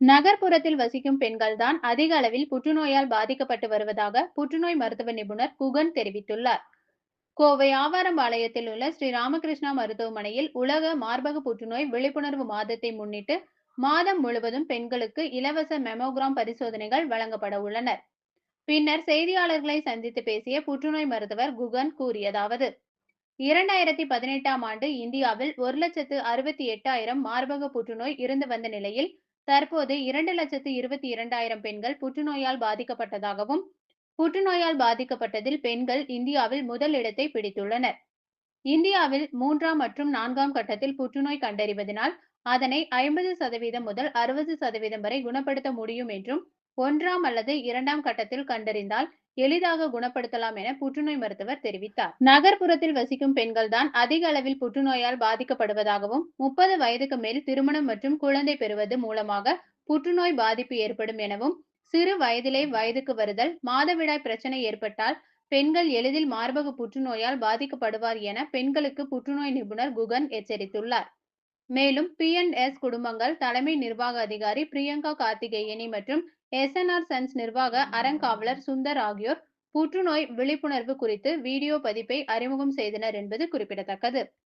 நகர்ப்புறத்தில் வசிக்கும் பெண்கள்தான் அதிக அளவில் புற்றுநோயால் பாதிக்கப்பட்டு வருவதாக புற்றுநோய் மருத்துவ நிபுணர் குகன் தெரிவித்துள்ளார். கோவை ஆவாரம்பாளையத்தில் உள்ள ஸ்ரீ ராமகிருஷ்ணா மருத்துவமனையில் உலக மார்பக புற்றுநோய் விழிப்புணர்வு மாதத்தை முன்னிட்டு மாதம் முழுவதும் பெண்களுக்கு இலவச மெமோகிராம் பரிசோதனைகள் வழங்கப்பட உள்ளன. பின்னர் செய்தியாளர்களை சந்தித்து பேசிய புற்றுநோய் மருத்துவர் குகன் கூறியதாவது: 2018ஆம் ஆண்டு இந்தியாவில் 1,68,000 மார்பக புற்றுநோய் இருந்து வந்த நிலையில், தற்போது 2,22,000 பெண்கள் புற்றுநோயால் பாதிக்கப்பட்டதாகவும், புற்றுநோயால் பாதிக்கப்பட்டதில் பெண்கள் இந்தியாவில் முதல் இடத்தை பிடித்துள்ளனர். இந்தியாவில் 3ஆம் மற்றும் 4ஆம் கட்டத்தில் புற்றுநோய் கண்டறிவதனால், அதனை 50% முதல் 60% வரை குணப்படுத்த முடியும் என்றும், 1ஆம் அல்லது 2ஆம் கட்டத்தில் கண்டறிந்தால் எளிதாக குணப்படுத்தலாம் என புற்றுநோய் மருத்துவர் தெரிவித்தார். நகர்ப்புறத்தில் வசிக்கும் பெண்கள்தான் அதிக அளவில் புற்றுநோயால் பாதிக்கப்படுவதாகவும், 30 வயதுக்கு மேல் திருமணம் மற்றும் குழந்தை பெறுவது மூலமாக புற்றுநோய் பாதிப்பு ஏற்படும் எனவும், சிறு வயதிலே வயதுக்கு வருதல், மாதவிடாய் பிரச்சனை ஏற்பட்டால் பெண்கள் எளிதில் மார்பக புற்றுநோயால் பாதிக்கப்படுவார் என பெண்களுக்கு புற்றுநோய் நிபுணர் குகன் எச்சரித்துள்ளார். மேலும் பி&எஸ் குடும்பங்கள் தலைமை நிர்வாக அதிகாரி பிரியங்கா கார்த்திகேயனி மற்றும் எஸ்&ஆர் சன்ஸ் நிர்வாக அறங்காவலர் சுந்தர் ஆகியோர் புற்றுநோய் விழிப்புணர்வு குறித்து வீடியோ பதிப்பை அறிமுகம் செய்தனர் என்பது குறிப்பிடத்தக்கது.